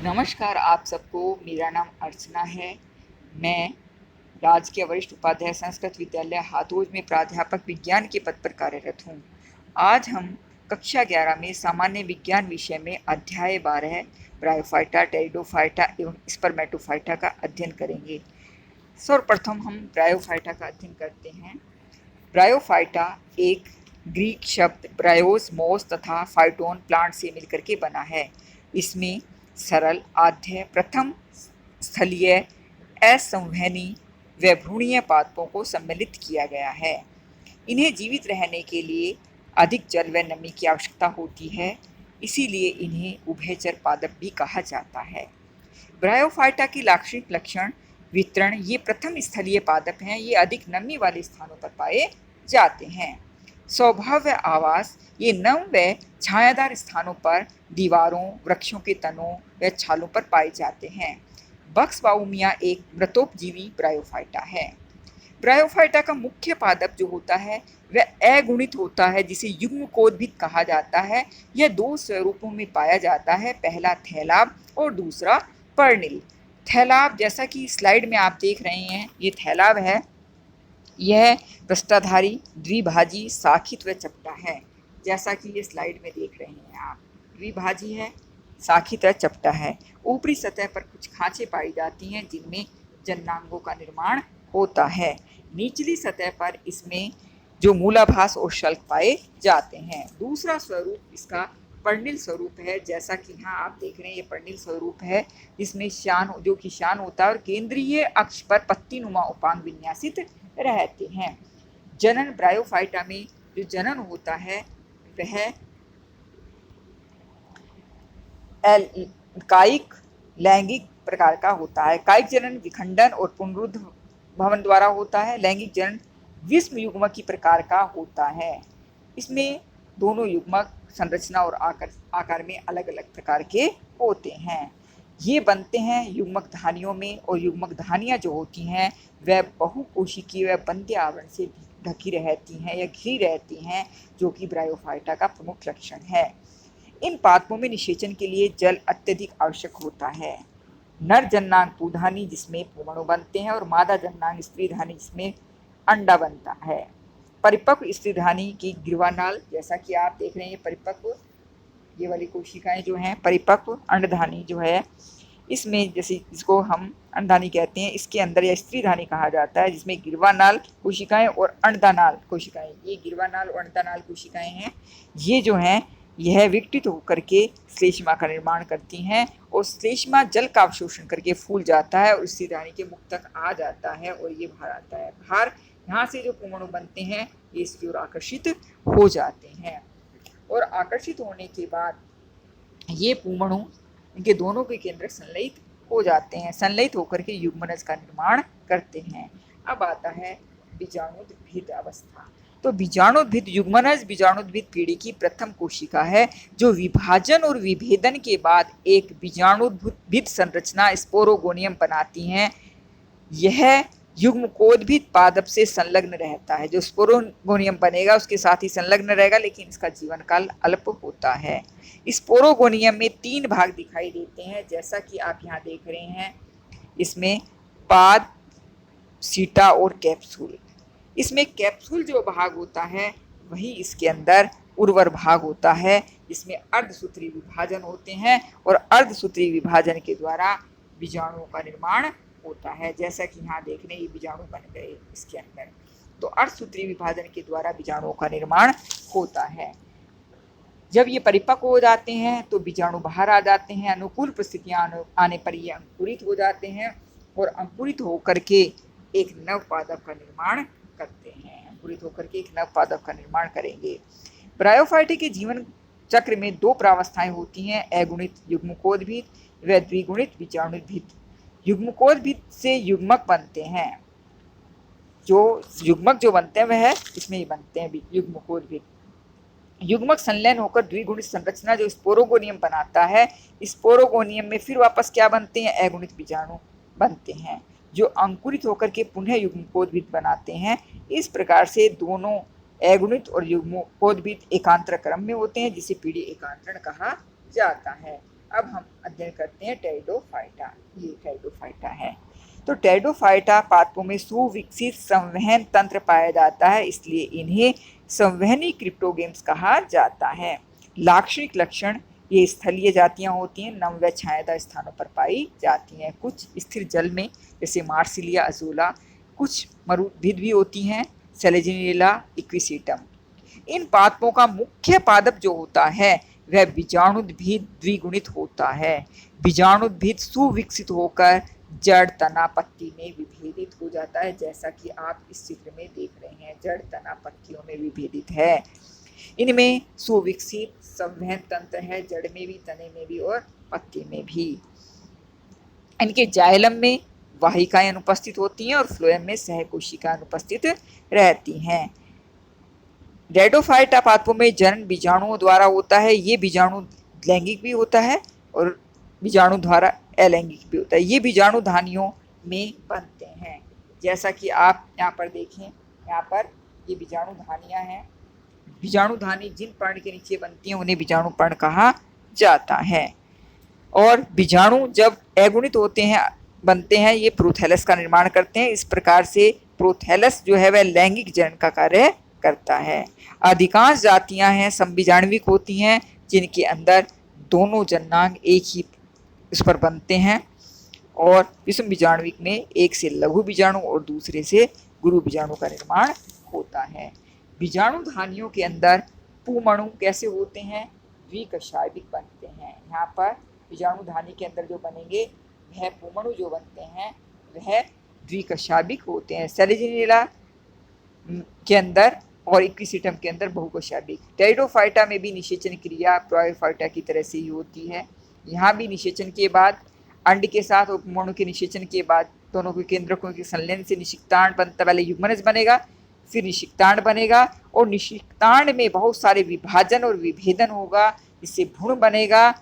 नमस्कार आप सबको। मेरा नाम अर्चना है। मैं राजकीय वरिष्ठ उपाध्याय संस्कृत विद्यालय हाथोज में प्राध्यापक विज्ञान के पद पर कार्यरत हूँ। आज हम कक्षा 11 में सामान्य विज्ञान विषय में अध्याय 12 ब्रायोफाइटा, टेरिडोफाइटा एवं स्पर्मेटोफाइटा का अध्ययन करेंगे। सर्वप्रथम हम ब्रायोफाइटा का अध्ययन करते हैं। ब्रायोफाइटा एक ग्रीक शब्द ब्रायोस मोस तथा फाइटोन प्लांट से मिलकर के बना है। इसमें सरल, आद्य, प्रथम स्थलीय, असंवहनी व भ्रूणीय पादपों को सम्मिलित किया गया है। इन्हें जीवित रहने के लिए अधिक जल व नमी की आवश्यकता होती है, इसीलिए इन्हें उभयचर पादप भी कहा जाता है। ब्रायोफाइटा की लाक्षणिक लक्षण वितरण, ये प्रथम स्थलीय पादप हैं। ये अधिक नमी वाले स्थानों पर पाए जाते हैं। स्वभाव व आवास, ये नम व छायादार स्थानों पर, दीवारों, वृक्षों के तनों व छालों पर पाए जाते हैं। बक्स बाउमिया एक मृतोपजीवी ब्रायोफाइटा है। ब्रायोफाइटा का मुख्य पादप जो होता है वह अगुणित होता है, जिसे युग्मकोद्भिद कहा जाता है। यह दो स्वरूपों में पाया जाता है, पहला थैलाब और दूसरा पर्णिल। थैलाब, जैसा कि स्लाइड में आप देख रहे हैं, ये थैलाब है। यह पृष्ठधारी, द्विभाजी, शाखित व चपटा है। जैसा कि ये स्लाइड में देख रहे हैं आप, द्विभाजी है, शाखित व चपटा है। ऊपरी सतह पर कुछ खांचे पाई जाती हैं जिनमें जननांगों का निर्माण होता है। निचली सतह पर इसमें जो मूलाभास और शल्क पाए जाते हैं। दूसरा स्वरूप इसका पर्णिल स्वरूप है। जैसा कि यहाँ आप देख रहे हैं, ये पर्णिल स्वरूप है, जिसमें शान, जो कि शान होता है और केंद्रीय अक्ष पर पत्तीनुमा उपांग विन्यासित रहते हैं। जनन, ब्रायोफाइटा में जो जनन होता है वह कायिक लैंगिक प्रकार का होता है। कायिक जनन विखंडन और पुनरुद्ध भवन द्वारा होता है। लैंगिक जनन विषम युग्मक की प्रकार का होता है। इसमें दोनों युग्मक संरचना और आकार में अलग अलग प्रकार के होते हैं। ये बनते हैं युग्मक धानियों में, और युग्मक धानियाँ जो होती हैं वह बहुकोशिकीय व बंध्य आवरण से ढकी रहती हैं या घिरी रहती हैं, जो कि ब्रायोफाइटा का प्रमुख लक्षण है। इन पादपों में निषेचन के लिए जल अत्यधिक आवश्यक होता है। नर जन्नांग पुधानी, जिसमें पुमणु बनते हैं, और मादा जन्नांग स्त्रीधानी, जिसमें अंडा बनता है। परिपक्व स्त्रीधानी की ग्रीवानाल, जैसा कि आप देख रहे हैं, परिपक्व ये वाली कोशिकाएं जो हैं, परिपक्व अंडधानी जो है, इसमें जैसे इसको हम अंडधानी कहते हैं, इसके अंदर या स्त्रीधानी कहा जाता है, जिसमें गिरवानाल कोशिकाएं और अंडदानाल कोशिकाएं, ये गिरवानाल और अंडदानाल कोशिकाएं हैं। ये जो हैं, यह विघटित होकर के श्लेष्मा का निर्माण करती हैं, और श्लेष्मा जल का अवशोषण करके फूल जाता है और स्त्रीधानी के मुख तक आ जाता है, और ये बाहर आता है। बाहर यहाँ से जो पुमणु बनते हैं, ये इसकी ओर आकर्षित हो जाते हैं, और आकर्षित होने के बाद ये पुमणु इनके दोनों के केंद्र संलयित हो जाते हैं। संलयित होकर के युग्मनज का निर्माण करते हैं। अब आता है बीजाणुद्भिद अवस्था। तो बीजाणुद्भिद युग्मनज बीजाणुद्भिद पीढ़ी की प्रथम कोशिका है, जो विभाजन और विभेदन के बाद एक बीजाणुद्भिद संरचना स्पोरोगोनियम बनाती हैं। यह युग्मकोद्भिद पादप से संलग्न रहता है। जो स्पोरोगोनियम बनेगा उसके साथ ही संलग्न रहेगा, लेकिन इसका जीवन काल अल्प होता है। स्पोरोगोनियम में 3 भाग दिखाई देते हैं, जैसा कि आप यहाँ देख रहे हैं। इसमें पाद, सीटा और कैप्सूल। इसमें कैप्सूल जो भाग होता है वही इसके अंदर उर्वर भाग होता है, जिसमें अर्धसूत्री विभाजन होते हैं, और अर्धसूत्री विभाजन के द्वारा बीजाणुओं का निर्माण होता है। जैसा कि यहाँ देख रहे हैं, ये बीजाणु बन गए इसके अंदर। तो अर्धसूत्री विभाजन के द्वारा बीजाणुओं का निर्माण होता है। जब ये परिपक्व हो जाते हैं तो बीजाणु बाहर आ जाते हैं। अनुकूल परिस्थितियां आने पर ये अंकुरित हो जाते हैं, और अंकुरित होकर के एक नव पादप का निर्माण करते हैं। अंकुरित होकर के एक नव पादप का निर्माण करेंगे। ब्रायोफाइटा के जीवन चक्र में 2 प्रावस्थाएं होती हैं, अगुणित युग्मकोद्भिद व द्विगुणित बीजाणुद्भिद। युग्मकोद्भिद से युग्मक बनते हैं। जो युग्मक जो बनते हैं वह इसमें ही बनते हैं, युग्मकोद्भिद। युग्मक संलयन होकर द्विगुणित संरचना जो स्पोरोगोनियम बनाता है, स्पोरोगोनियम में फिर वापस क्या बनते हैं, अगुणित बीजाणु बनते हैं, जो अंकुरित होकर के पुनः युग्मकोद्भिद बनाते हैं। इस प्रकार से दोनों अगुणित और युग्मकोद्भिद एकांतर क्रम में होते हैं, जिसे पीढ़ी एकांतरण कहा जाता है। अब हम अध्ययन करते हैं टेरिडोफाइटा। ये टेरिडोफाइटा है। तो टेरिडोफाइटा पादपों में सुविकसित संवहन तंत्र पाया जाता है, इसलिए इन्हें संवहनी क्रिप्टोगेम्स कहा जाता है। लाक्षणिक लक्षण, ये स्थलीय जातियां होती हैं, नम व छायादार स्थानों पर पाई जाती हैं। कुछ स्थिर जल में जैसे मार्सिलिया अजोला, कुछ मरुद्भिद भी होती हैं, सेलेजिनेला इक्विसिटम। इन पादपों का मुख्य पादप जो होता है वह बीजाणुद्भिद द्विगुणित होता है। बीजाणुद्भिद सुविकसित होकर जड़, तना, पत्ती में विभेदित हो जाता है, जैसा कि आप इस चित्र में देख रहे हैं, जड़, तना, पत्तियों में विभेदित है। इनमें सुविकसित संवहन तंत्र है, जड़ में भी, तने में भी और पत्ती में भी। इनके जाइलम में वाहिकाएं अनुपस्थित होती हैं और फ्लोएम में सहकोशिकाएं अनुपस्थित रहती हैं। टेरिडोफाइटा पादपों में जनन बीजाणुओं द्वारा होता है। ये बीजाणु लैंगिक भी होता है और बीजाणु द्वारा अलैंगिक भी होता है। ये बीजाणु धानियों में बनते हैं, जैसा कि आप यहाँ पर देखें, यहाँ पर ये बीजाणु धानियाँ हैं। बीजाणु धानी जिन पर्ण के नीचे बनती हैं उन्हें बीजाणु पर्ण कहा जाता है। और बीजाणु जब अगुणित होते हैं, बनते हैं, ये प्रोथैलस का निर्माण करते हैं। इस प्रकार से प्रोथैलस जो है वह लैंगिक जनन का कार्य करता है। अधिकांश जातियां हैं संबीजाणविक होती हैं, जिनके अंदर दोनों जननांग एक ही उस पर बनते हैं, और विषम बीजाणुविक में एक से लघु बीजाणु और दूसरे से गुरु बीजाणु का निर्माण होता है। बीजाणु धानियों के अंदर पुमणु कैसे होते हैं? द्विकशायिक बनते हैं। यहाँ पर बीजाणु धानी के अंदर जो बनेंगे वह पुमणु जो बनते हैं वह द्विकशायिक होते हैं। सेलेजिनेला के अंदर और इक्विसिटम के अंदर बहुकशायिक। टेरिडोफाइटा में भी निषेचन क्रिया प्रोफाइटा की तरह से ही होती है। यहाँ भी निषेचन के बाद अंड के साथ और पुमणु के निषेचन के बाद दोनों के केंद्रकों के संलयन से निषिक्तांड बनता, पहले युग्मनज बनेगा, फिर निषिक्तांड बनेगा, और निषिक्तांड में बहुत सारे विभाजन और विभेदन होगा, इससे भ्रूण बनेगा।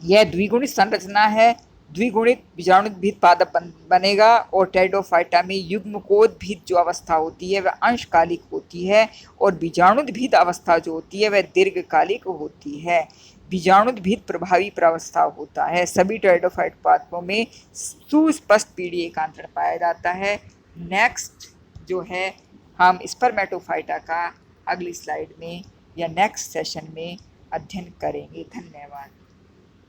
यह द्विगुणित संरचना है। द्विगुणित बीजाणुद्भिद पादप बनेगा, और टेरिडोफाइटा में युग्मकोद्भिद जो अवस्था होती है वह अंशकालिक होती है, और बीजाणुद्भिद अवस्था जो होती है वह दीर्घकालिक होती है। बीजाणुद्भिद प्रभावी प्रावस्था होता है। सभी टेरिडोफाइट पादपों में सुस्पष्ट पीढ़ी एकांतरण पाया जाता है। नेक्स्ट जो है हम स्पर्मेटोफाइटा का अगली स्लाइड में या नेक्स्ट सेशन में अध्ययन करेंगे। धन्यवाद।